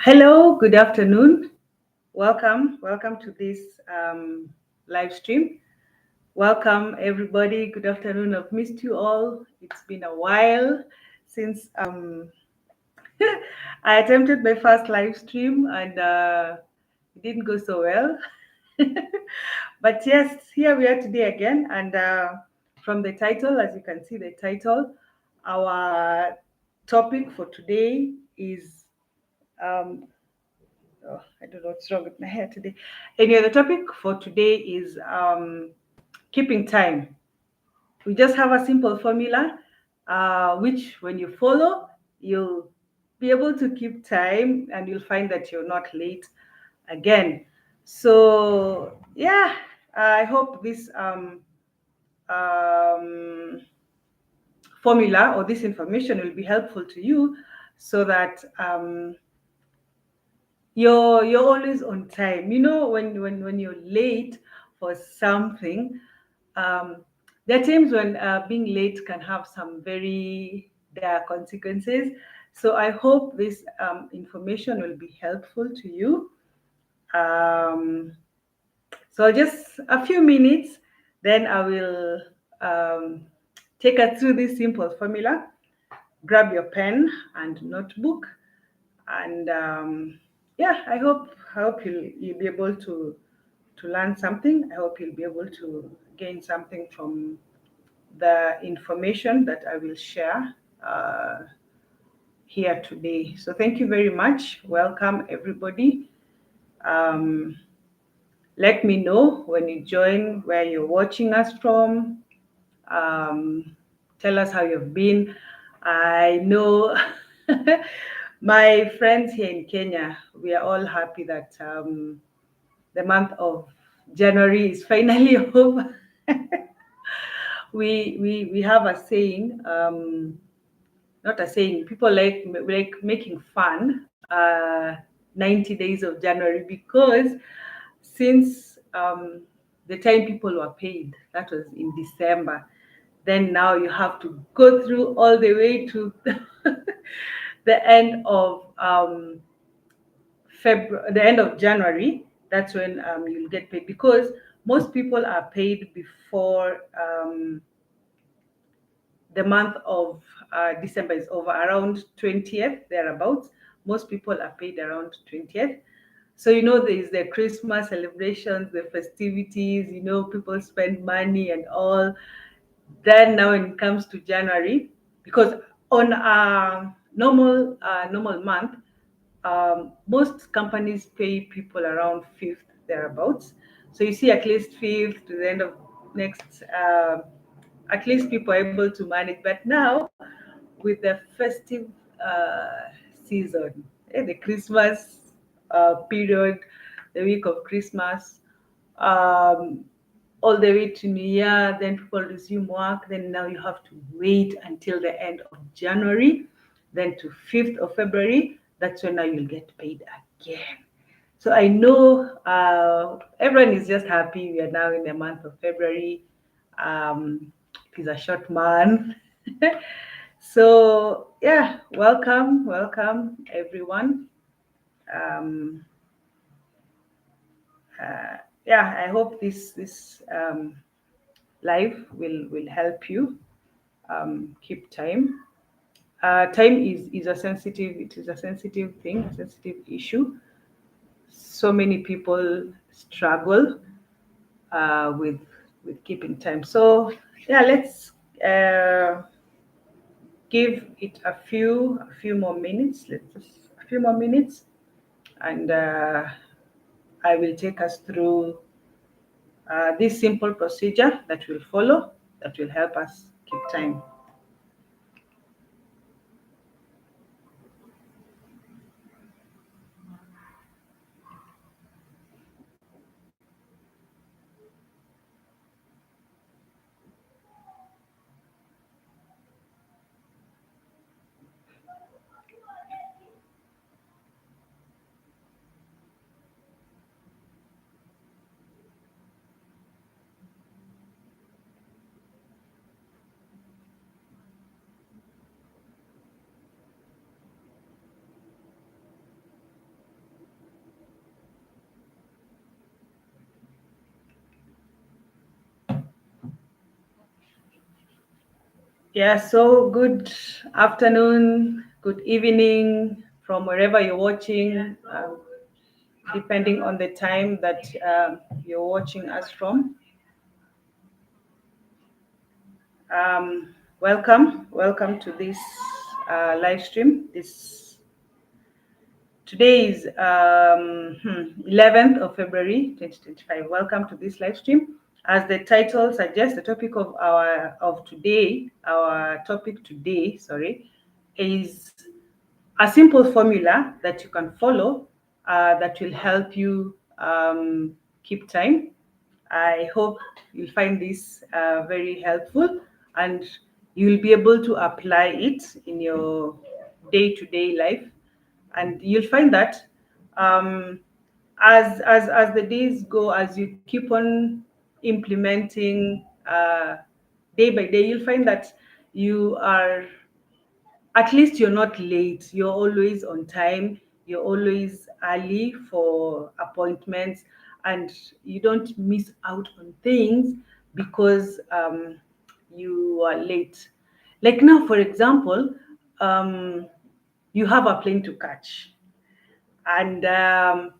Hello, good afternoon. Welcome to this live stream. Welcome, everybody. Good afternoon. I've missed you all. It's been a while since I attempted my first live stream and it didn't go so well. But yes, here we are today again. And from the title, as you can see, the title, our topic for today is um, oh, I don't know what's wrong with my hair today. Anyway, the topic for today is keeping time. We just have a simple formula, which when you follow, you'll be able to keep time and you'll find that you're not late again. So, yeah, I hope this um, formula or this information will be helpful to you so that you're always on time. You know, when you're late for something, um there are times when being late can have some very dire consequences. So I hope this information will be helpful to you. um so just a few minutes, then I will um, take us through this simple formula. Grab your pen and notebook, and yeah, I hope you'll be able to learn something. I hope you'll be able to gain something from the information that I will share here today. So thank you very much. Welcome everybody. um, Let me know when you join, where you're watching us from. um, Tell us how you've been. I know my friends here in Kenya, we are all happy that the month of January is finally over. We have a saying, not a saying. People like making fun 90 days of January because since the time people were paid, that was in December, then now you have to go through all the way to the end of February, the end of January. That's when you'll get paid because most people are paid before the month of December is over, around 20th, thereabouts. Most people are paid around 20th. So, you know, there is the Christmas celebrations, the festivities, you know, people spend money and all. Then now when it comes to January, because on a normal month, most companies pay people around fifth thereabouts. So you see, at least fifth to the end of next, at least people are able to manage. But now with the festive season, the Christmas period, the week of Christmas, um, all the way to New Year, then people resume work. Then now you have to wait until the end of January, then to 5th of February. That's when now you'll get paid again. So I know everyone is just happy. We are now in the month of February. It is a short month. So yeah, welcome everyone. Um, yeah, I hope this live will help you keep time. Time is a sensitive. It is a sensitive thing, a sensitive issue. So many people struggle with keeping time. So yeah, let's give it a few more minutes. Let's just a few more minutes, and I will take us through this simple procedure that we'll follow that will help us keep time. Yeah, so good afternoon, good evening from wherever you're watching, depending on the time that you're watching us from. Welcome to this live stream. Today is 11th of February 2025. Welcome to this live stream. As the title suggests, the topic our topic today, sorry, is a simple formula that you can follow that will help you keep time. I hope you'll find this very helpful and you'll be able to apply it in your day to day life. And you'll find that um, as the days go, as you keep on implementing day by day, you'll find that you are at least you're not late. You're always on time. You're always early for appointments, and you don't miss out on things because you are late. Like now, for example, um, you have a plane to catch, and the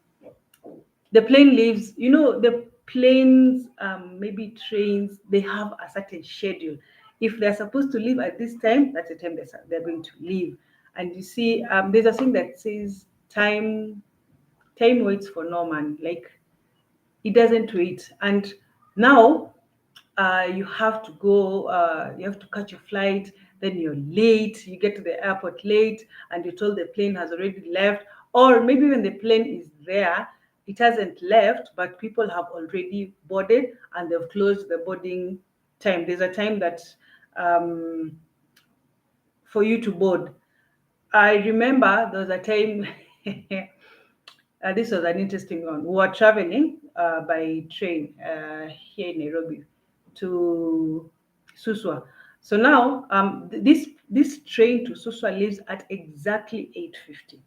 plane leaves. The planes, maybe trains, they have a certain schedule. If they're supposed to leave at this time, that's the time they're going to leave. And you see, there's a thing that says time waits for no man. Like, it doesn't wait. And now you have to go, you have to catch your flight, then you're late, you get to the airport late, and you're told the plane has already left. Or maybe when the plane is there, it hasn't left, but people have already boarded and they've closed the boarding time. There's a time that um, for you to board. I remember there was a time, this was an interesting one. We were traveling by train here in Nairobi to Suswa. So now this train to Suswa leaves at exactly 8:50.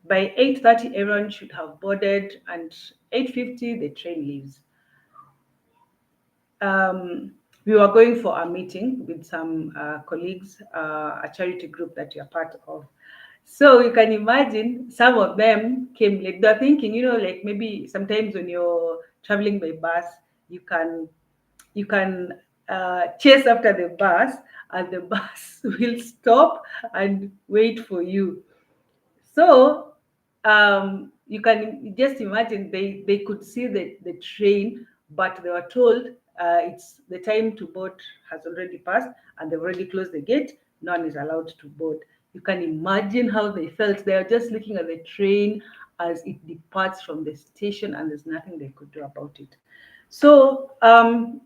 By 8:30, everyone should have boarded, and 8:50 the train leaves. um, we were going for a meeting with some colleagues, a charity group that you're part of. So you can imagine some of them came late. They're thinking, like maybe sometimes when you're traveling by bus, you can you can chase after the bus, and the bus will stop and wait for you. So you can just imagine they could see the train, but they were told it's the time to board has already passed and they've already closed the gate. No one is allowed to board. You can imagine how they felt. They are just looking at the train as it departs from the station, and there's nothing they could do about it. So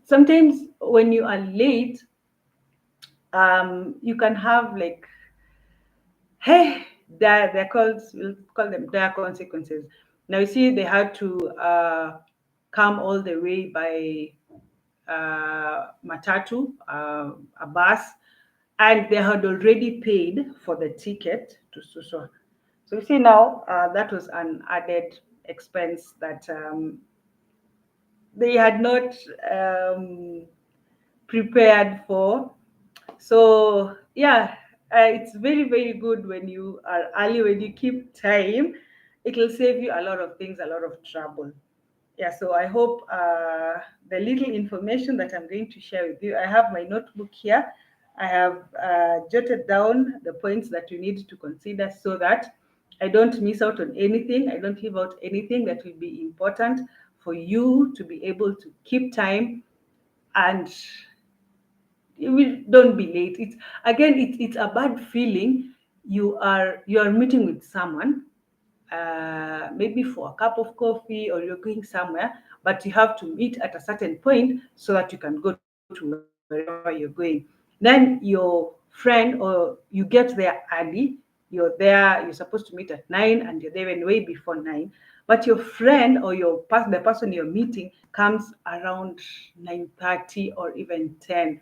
sometimes when you are late, you can have like, hey, they're called, we'll call them dire consequences. Now you see, they had to come all the way by matatu, a bus, and they had already paid for the ticket to Suswa. So you see now, that was an added expense that they had not prepared for. So yeah, it's very very good when you are early, when you keep time. It will save you a lot of things, a lot of trouble. Yeah, so I hope the little information that I'm going to share with you, I have my notebook here. I have jotted down the points that you need to consider so that I don't miss out on anything. I don't leave out anything that will be important for you to be able to keep time, and you will don't be late. It's again, it's a bad feeling. You are meeting with someone, maybe for a cup of coffee, or you're going somewhere, but you have to meet at a certain point so that you can go to wherever you're going. Then your friend, or you get there early, you're supposed to meet at 9 and you're there even way before 9, but your friend or the person you're meeting comes around 9:30 or even 10.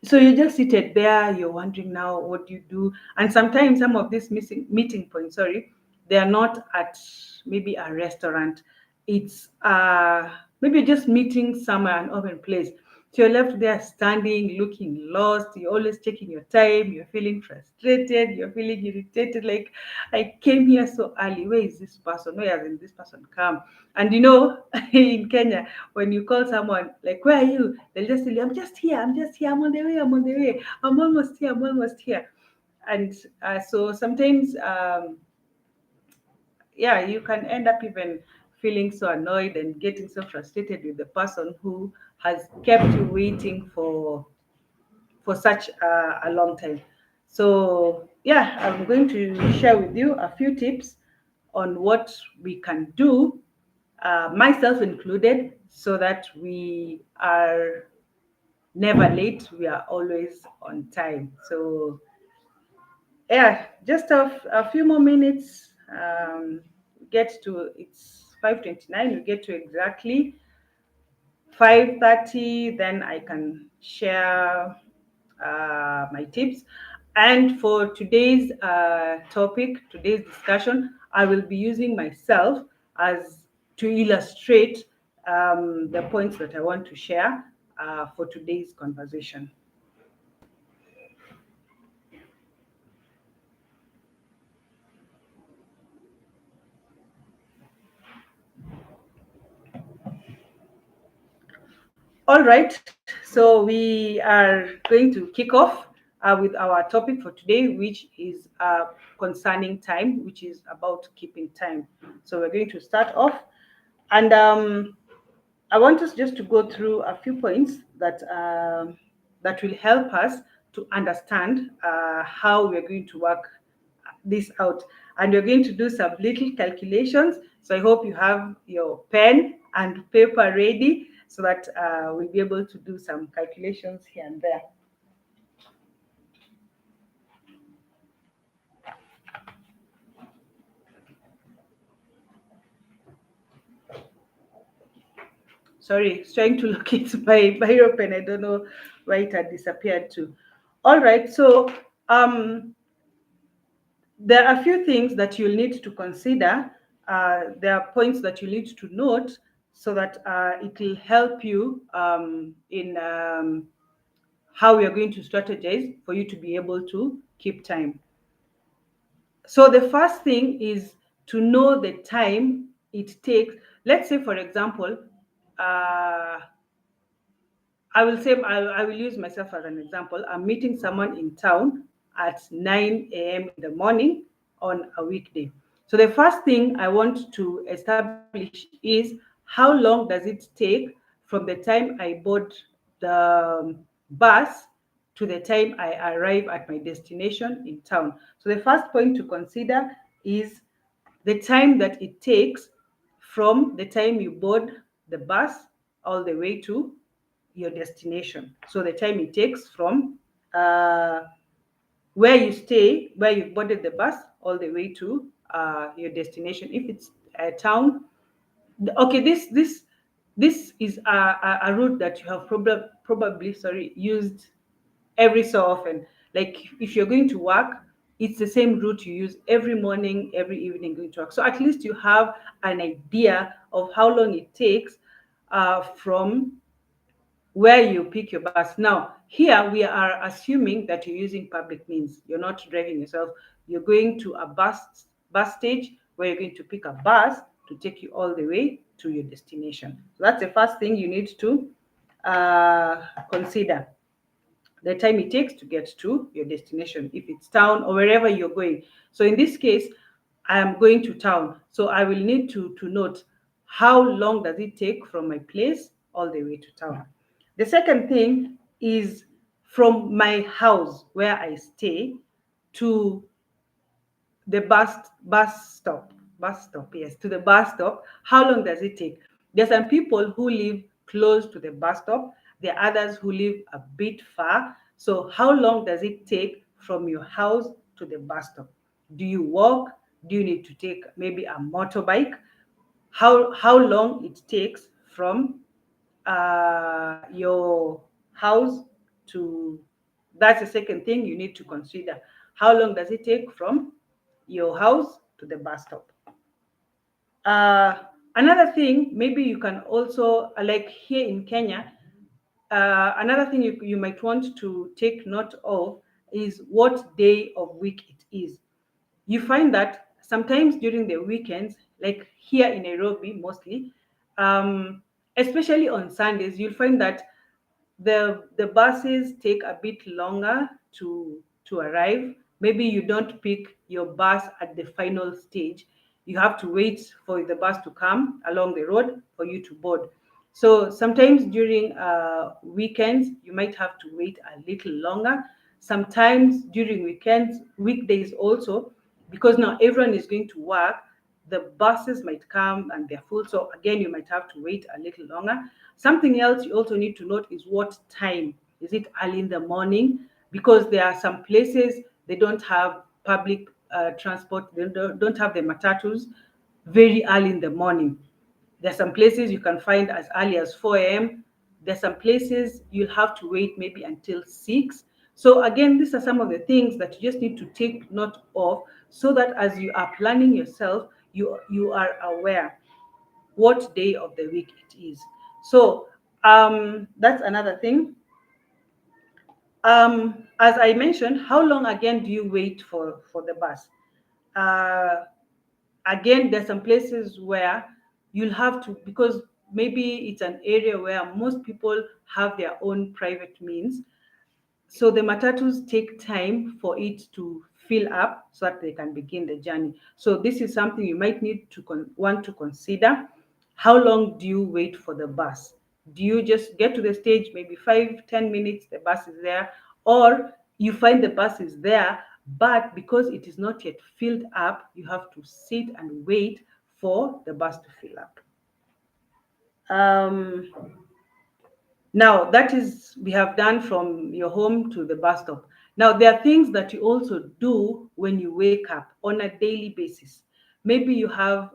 So you're just seated there, you're wondering now what do you do. And sometimes some of these missing meeting points, sorry, they are not at maybe a restaurant. It's maybe just meeting somewhere, an open place. So you're left there standing, looking lost. You're always checking your time. You're feeling frustrated. You're feeling irritated. Like, I came here so early. Where is this person? Where hasn't this person come? And in Kenya, when you call someone, like, where are you? They'll just tell you, I'm just here. I'm just here. I'm on the way. I'm on the way. I'm almost here. I'm almost here. And so sometimes, yeah, you can end up even feeling so annoyed and getting so frustrated with the person who has kept you waiting for such a long time. So yeah, I'm going to share with you a few tips on what we can do, myself included, so that we are never late. We are always on time. So yeah, just a few more minutes. Get to It's 5:29. We get to exactly 5:30. Then I can share my tips. And for today's topic, today's discussion, I will be using myself as to illustrate the points that I want to share for today's conversation. All right, so we are going to kick off with our topic for today, which is concerning time, which is about keeping time. So we're going to start off, and I want us just to go through a few points that will help us to understand how we're going to work this out. And we're going to do some little calculations. So I hope you have your pen and paper ready so that we'll be able to do some calculations here and there. Sorry, trying to locate my biro pen. I don't know where it had disappeared to. All right, so there are a few things that you'll need to consider. There are points that you need to note so that it will help you in how we are going to strategize for you to be able to keep time. So the first thing is to know the time it takes. Let's say, for example, I will use myself as an example. I'm meeting someone in town at 9 a.m. in the morning on a weekday. So the first thing I want to establish is how long does it take from the time I board the bus to the time I arrive at my destination in town. So the first point to consider is the time that it takes from the time you board the bus all the way to your destination. So the time it takes from where you stay, where you boarded the bus, all the way to your destination. If it's a town, okay, this is a route that you have probably used every so often. Like if you're going to work, it's the same route you use every morning, every evening going to work. So at least you have an idea of how long it takes from where you pick your bus. Now, here we are assuming that you're using public means. You're not driving yourself. You're going to a bus stage where you're going to pick a bus to take you all the way to your destination. So that's the first thing you need to consider, the time it takes to get to your destination, if it's town or wherever you're going. So in this case, I am going to town. So I will need to note how long does it take from my place all the way to town. The second thing is from my house where I stay to the bus stop, yes, to the bus stop. How long does it take? There's some people who live close to the bus stop. There are others who live a bit far. So how long does it take from your house to the bus stop? Do you walk? Do you need to take maybe a motorbike? How long it takes from your house to, that's the second thing you need to consider. How long does it take from your house to the bus stop? uh, Another thing, maybe you can also, like here in Kenya, Another thing you might want to take note of is what day of week it is. You find that sometimes during the weekends, like here in Nairobi mostly, um, especially on Sundays, you'll find that the buses take a bit longer to arrive. Maybe you don't pick your bus at the final stage. You have to wait for the bus to come along the road for you to board. So sometimes during weekends you might have to wait a little longer. Sometimes during weekends, weekdays also, because now everyone is going to work, the buses might come and they're full. So again, you might have to wait a little longer. Something else you also need to note is what time. Is it early in the morning? Because there are some places they don't have public transport, they don't have the matatus very early in the morning. There's some places you can find as early as 4 a.m. There's some places you'll have to wait maybe until 6. So again, these are some of the things that you just need to take note of so that as you are planning yourself, you are aware what day of the week it is. So that's another thing. As I mentioned, how long again do you wait for the bus? Uh, Again, there's some places where you'll have to, because maybe it's an area where most people have their own private means, so the matatus take time for it to fill up so that they can begin the journey. So this is something you might need to want to consider. How long do you wait for the bus? Do you just get to the stage, maybe 5, 10 minutes, the bus is there, or you find the bus is there, but because it is not yet filled up, you have to sit and wait for the bus to fill up. Um, Now, that is, we have done from your home to the bus stop. Now, there are things that you also do when you wake up on a daily basis. Maybe you have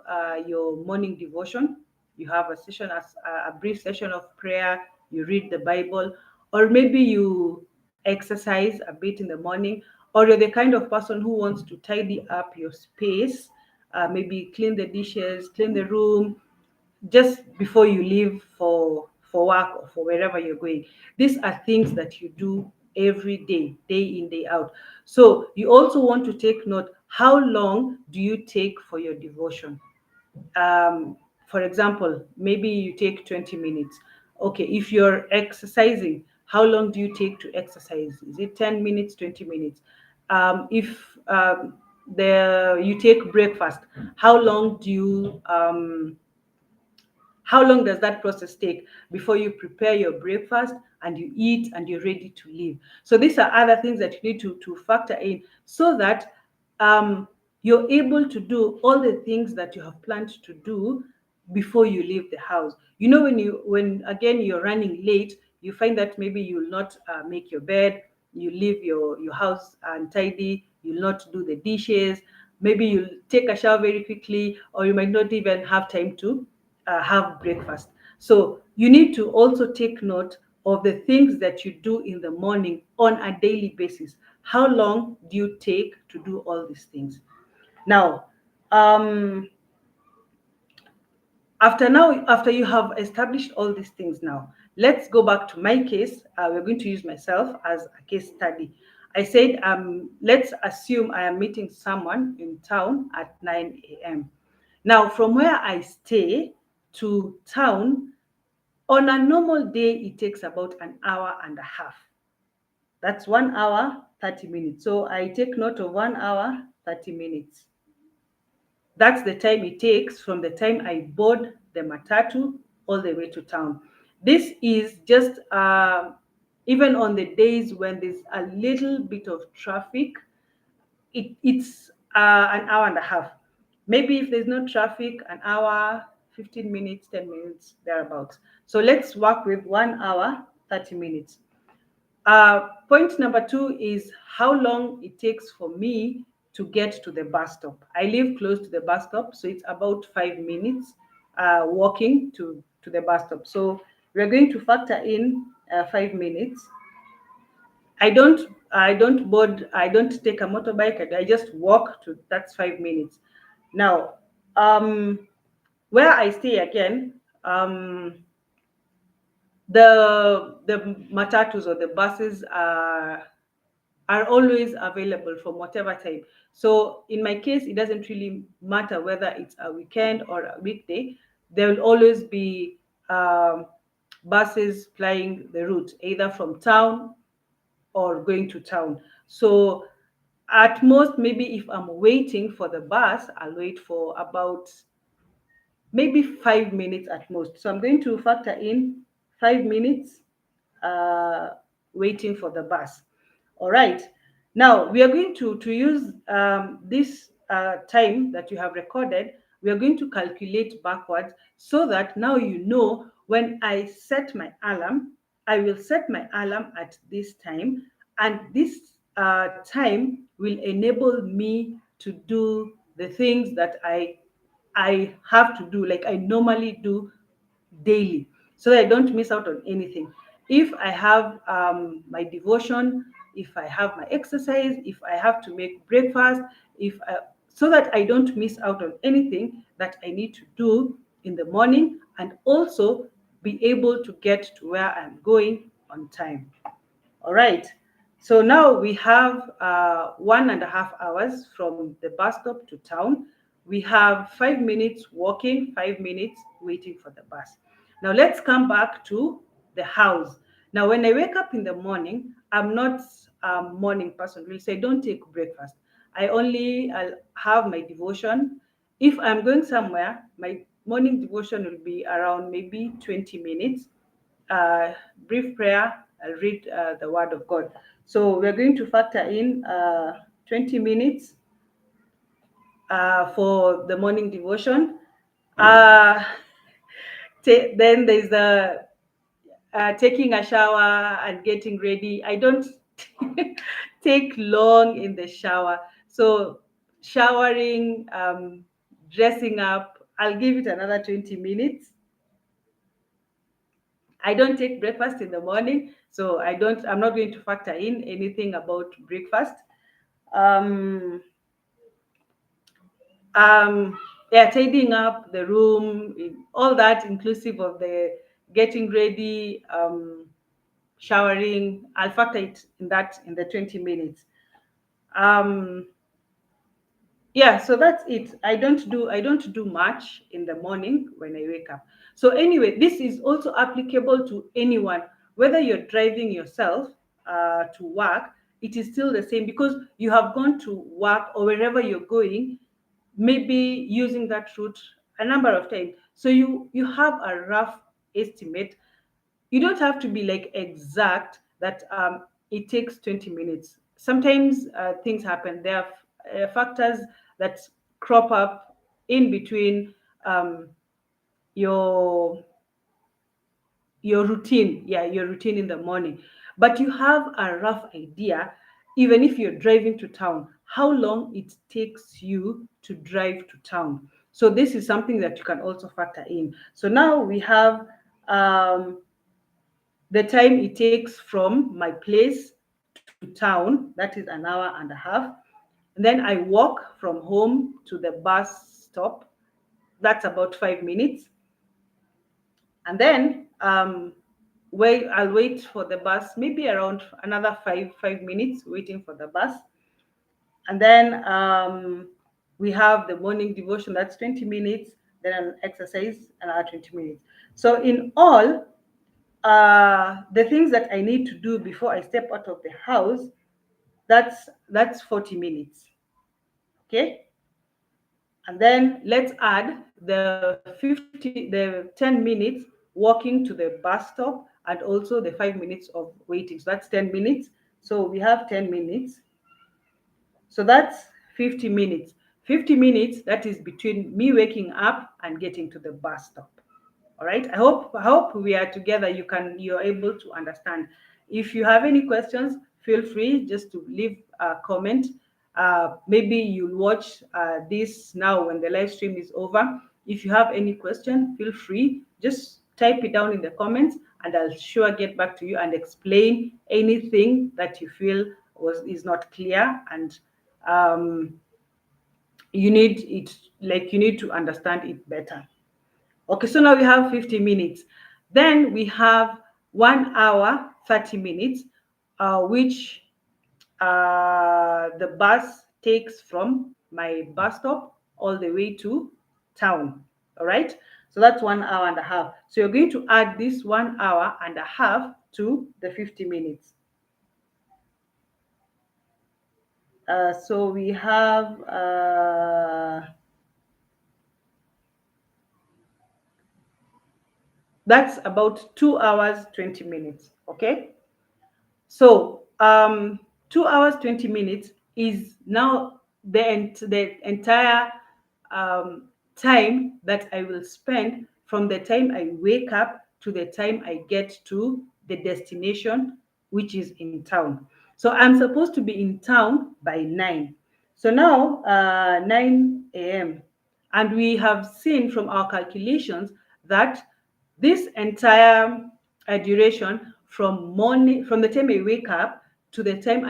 your morning devotion, you have a session, a brief session of prayer, you read the Bible, or maybe you exercise a bit in the morning, or you're the kind of person who wants to tidy up your space, maybe clean the dishes, clean the room, just before you leave for work or for wherever you're going. These are things that you do every day, day in, day out. So you also want to take note, how long do you take for your devotion? For example, maybe you take 20 minutes. Okay, if you're exercising, how long do you take to exercise? Is it 10 minutes, 20 minutes? If you take breakfast, how long do you how long does that process take before you prepare your breakfast and you eat and you're ready to leave? So these are other things that you need to factor in so that you're able to do all the things that you have planned to do before you leave the house. You know, when again you're running late, you find that maybe you'll not make your bed, you leave your house untidy, you'll not do the dishes, maybe you'll take a shower very quickly, or you might not even have time to have breakfast. So you need to also take note of the things that you do in the morning on a daily basis. How long do you take to do all these things? Now, um, after you have established all these things, now let's go back to my case. We're going to use myself as a case study. I said, let's assume I am meeting someone in town at 9 a.m. Now, from where I stay to town, on a normal day, it takes about an hour and a half. That's 1 hour, 30 minutes. So I take note of 1 hour, 30 minutes. That's the time it takes from the time I board the matatu all the way to town. This is just even on the days when there's a little bit of traffic, it's an hour and a half. Maybe if there's no traffic, an hour, 15 minutes, 10 minutes, thereabouts. So let's work with 1 hour, 30 minutes. Point number two is how long it takes for me to get to the bus stop. I live close to the bus stop, so it's about 5 minutes walking to the bus stop. So we're going to factor in 5 minutes. I don't take a motorbike. I just walk to, that's 5 minutes. Now, where I stay again, the matatus or the buses are always available from whatever time. So in my case, it doesn't really matter whether it's a weekend or a weekday. There will always be buses plying the route, either from town or going to town. So at most, maybe if I'm waiting for the bus, I'll wait for about maybe 5 minutes at most. So I'm going to factor in 5 minutes uh, waiting for the bus. All right. Now we are going to use this time that you have recorded. We are going to calculate backwards so that now you know when I set my alarm, I will set my alarm at this time, and this time will enable me to do the things that I have to do, like I normally do daily, so that I don't miss out on anything. If I have my devotion, if I have my exercise, if I have to make breakfast, if I, so that I don't miss out on anything that I need to do in the morning, and also be able to get to where I'm going on time. All right. So now we have 1.5 hours from the bus stop to town. We have 5 minutes walking, 5 minutes waiting for the bus. Now let's come back to the house. Now, when I wake up in the morning, I'm not a morning person, really, so I don't take breakfast. I'll have my devotion. If I'm going somewhere, my morning devotion will be around maybe 20 minutes, uh, brief prayer. I'll read the word of God. So we're going to factor in 20 minutes for the morning devotion. Uh, then there's the taking a shower and getting ready. I don't take long in the shower. So showering, dressing up, I'll give it another 20 minutes. I don't take breakfast in the morning, so I'm not going to factor in anything about breakfast. Um, yeah, tidying up the room, all that inclusive of the getting ready, showering. I'll factor it in the 20 minutes. Um, yeah, so that's it. I don't do much in the morning when I wake up. So anyway, this is also applicable to anyone, whether you're driving yourself to work. It is still the same, because you have gone to work or wherever you're going, maybe using that route a number of times, so you have a rough estimate. You don't have to be like exact that it takes 20 minutes. Sometimes things happen. There are factors that crop up in between um, your your routine, yeah, your routine in the morning. But you have a rough idea, even if you're driving to town, how long it takes you to drive to town. So this is something that you can also factor in. So now we have the time it takes from my place to town, that is an hour and a half. And then I walk from home to the bus stop, that's about 5 minutes. And then I'll wait for the bus, maybe around another five minutes waiting for the bus. And then we have the morning devotion, that's 20 minutes. Then an exercise, another 20 minutes. So in all, the things that I need to do before I step out of the house, that's 40 minutes. Okay. And then let's add the 10 minutes walking to the bus stop, and also the 5 minutes of waiting. So that's 10 minutes. So we have 10 minutes. So that's 50 minutes. 50 minutes, that is between me waking up and getting to the bus stop. All right. I hope we are together. You're able to understand. If you have any questions, feel free just to leave a comment. Maybe you'll watch this now when the live stream is over. If you have any question, feel free. Just type it down in the comments, and I'll sure get back to you and explain anything that you feel is not clear, and um, you need to understand it better. Okay, so now we have 50 minutes. Then we have 1 hour 30 minutes, which the bus takes from my bus stop all the way to town. All right. So that's 1 hour and a half. So you're going to add this 1 hour and a half to the 50 minutes. So we have that's about 2 hours 20 minutes. Okay. So 2 hours 20 minutes is now the entire time that I will spend from the time I wake up to the time I get to the destination, which is in town. So I'm supposed to be in town by 9. So now 9 a.m. And we have seen from our calculations that this entire duration from the time I wake up to the time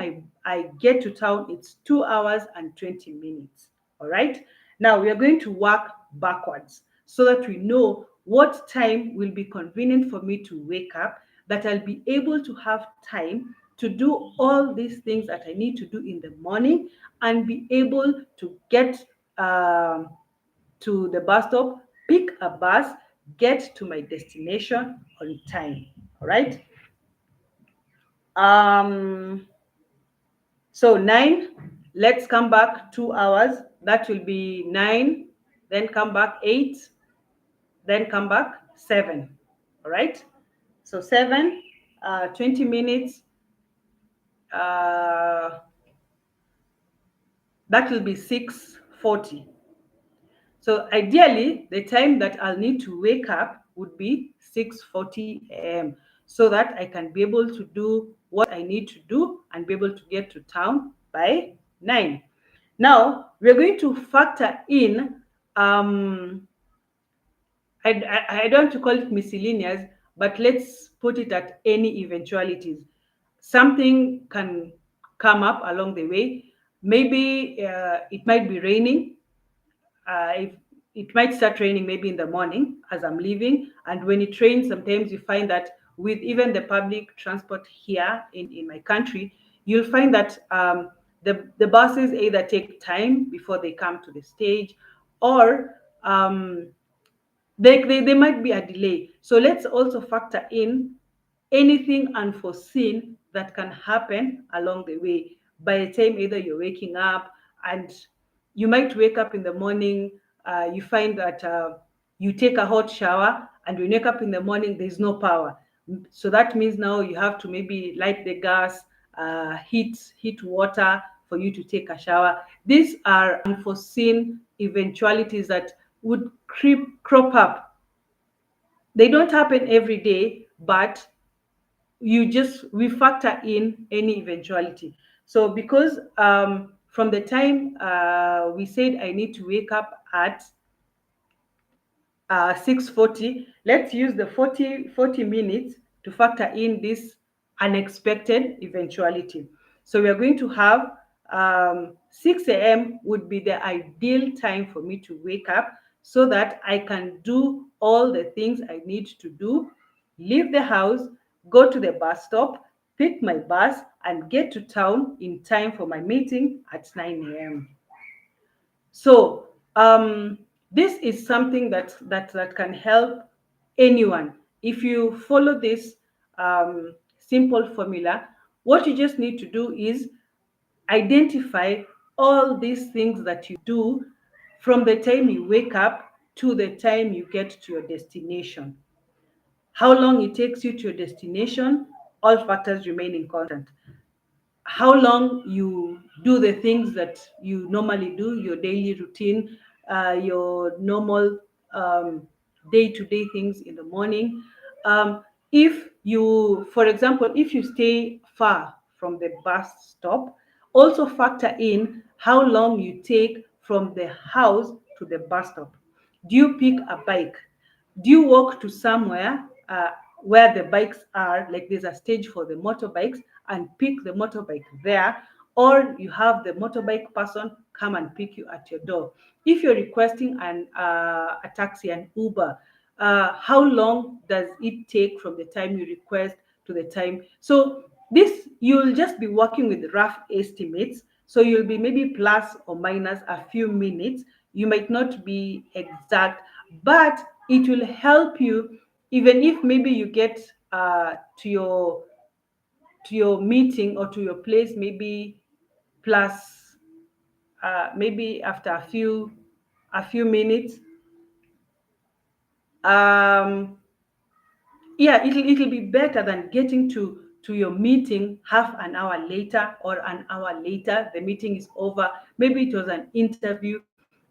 I get to town, it's 2 hours and 20 minutes. All right. Now we are going to work backwards so that we know what time will be convenient for me to wake up, that I'll be able to have time to do all these things that I need to do in the morning and be able to get to the bus stop, pick a bus, get to my destination on time. All right. Um, so 9, let's come back 2 hours. That will be 9, then come back 8, then come back 7. All right. So 7, 20 minutes. Uh, that will be 6:40. So ideally, the time that I'll need to wake up would be 6:40 a.m. so that I can be able to do what I need to do and be able to get to town by 9. Now, we're going to factor in, um, I don't want to call it miscellaneous, but let's put it at any eventualities. Something can come up along the way. Maybe it might be raining. If it might start raining maybe in the morning as I'm leaving, and when it rains, sometimes you find that with even the public transport here in my country, you'll find that the buses either take time before they come to the stage, or there might be a delay. So let's also factor in anything unforeseen that can happen along the way. By the time either you're waking up, and you might wake up in the morning, you find that you take a hot shower, and when you wake up in the morning, there's no power. So that means now you have to maybe light the gas, heat water for you to take a shower. These are unforeseen eventualities that would crop up. They don't happen every day, but we factor in any eventuality. So because from the time we said I need to wake up at 6:40, let's use the 40 minutes to factor in this unexpected eventuality. So we are going to have 6 a.m. would be the ideal time for me to wake up so that I can do all the things I need to do, leave the house, go to the bus stop, pick my bus, and get to town in time for my meeting at 9 a.m. So this is something that can help anyone. If you follow this simple formula, what you just need to do is identify all these things that you do from the time you wake up to the time you get to your destination. How long it takes you to your destination, all factors remaining constant. How long you do the things that you normally do, your daily routine, your normal day-to-day things in the morning. If you, for example, if you stay far from the bus stop, also factor in how long you take from the house to the bus stop. Do you pick a bike? Do you walk to somewhere where the bikes are, like there's a stage for the motorbikes, and pick the motorbike there, or you have the motorbike person come and pick you at your door? If you're requesting a taxi, an Uber, how long does it take from the time you request to the time. So this, you'll just be working with rough estimates. So you'll be maybe plus or minus a few minutes. You might not be exact, but it will help you. Even if maybe you get to your meeting or to your place maybe plus maybe after a few minutes, um yeah, it'll be better than getting to your meeting half an hour later or an hour later. The meeting is over. Maybe it was an interview,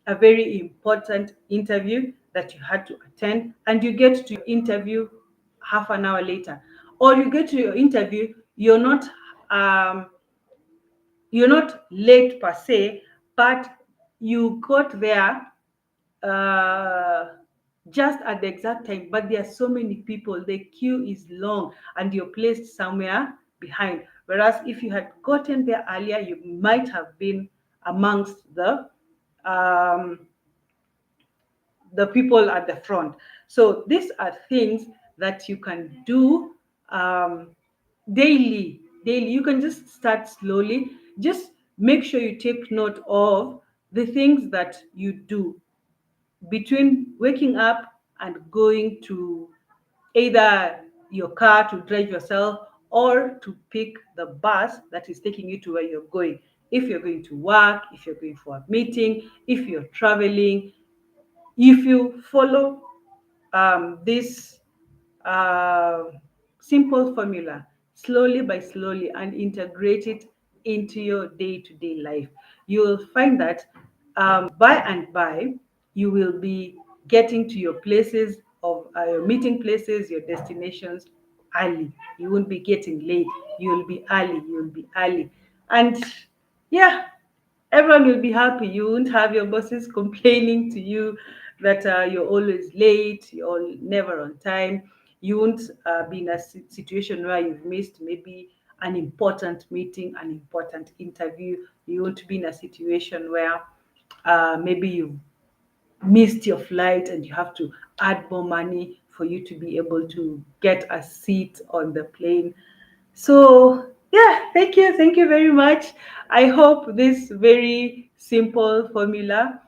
a very important interview that you had to attend, and you get to your interview half an hour later, or you get to your interview, um you're not late per se, but you got there uh, just at the exact time. But there are so many people, the queue is long, and you're placed somewhere behind. Whereas if you had gotten there earlier, you might have been amongst um, the people at the front. So these are things that you can do um, daily. Daily, you can just start slowly. Just make sure you take note of the things that you do between waking up and going to either your car to drive yourself or to pick the bus that is taking you to where you're going. If you're going to work, if you're going for a meeting, if you're traveling, if you follow this uh, simple formula slowly by slowly and integrate it into your day-to-day life, you will find that by and by you will be getting to your places of your meeting places, your destinations early. You won't be getting late. You will be early. You will be early, and yeah, everyone will be happy. You won't have your bosses complaining to you that you're always late, you're never on time. You won't be in a situation where you've missed maybe an important meeting, an important interview. You won't be in a situation where maybe you missed your flight and you have to add more money for you to be able to get a seat on the plane. So, yeah, thank you very much. I hope this very simple formula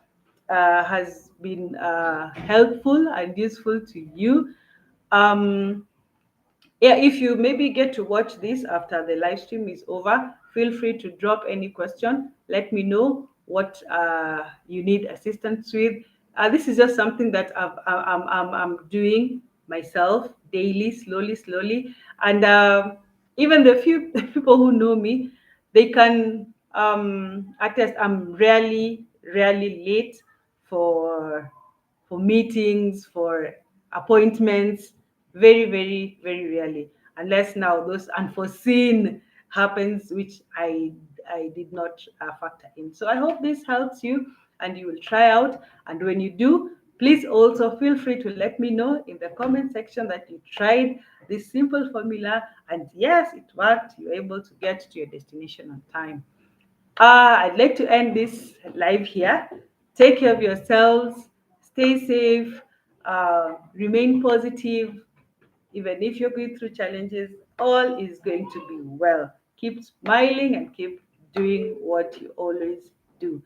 has been helpful and useful to you. Um, yeah, if you maybe get to watch this after the live stream is over, feel free to drop any question. Let me know what you need assistance with. This is just something that I'm doing myself daily, slowly. And even the few people who know me, they can attest I'm rarely late for meetings, for appointments, very rarely, unless now those unforeseen happens, which I did not factor in. So I hope this helps you and you will try out. And when you do, please also feel free to let me know in the comment section that you tried this simple formula and yes, it worked. You're able to get to your destination on time. I'd like to end this live here. Take care of yourselves, stay safe, remain positive. Even if you're going through challenges, all is going to be well. Keep smiling and keep doing what you always do.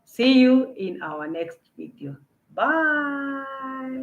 See you in our next video. Bye.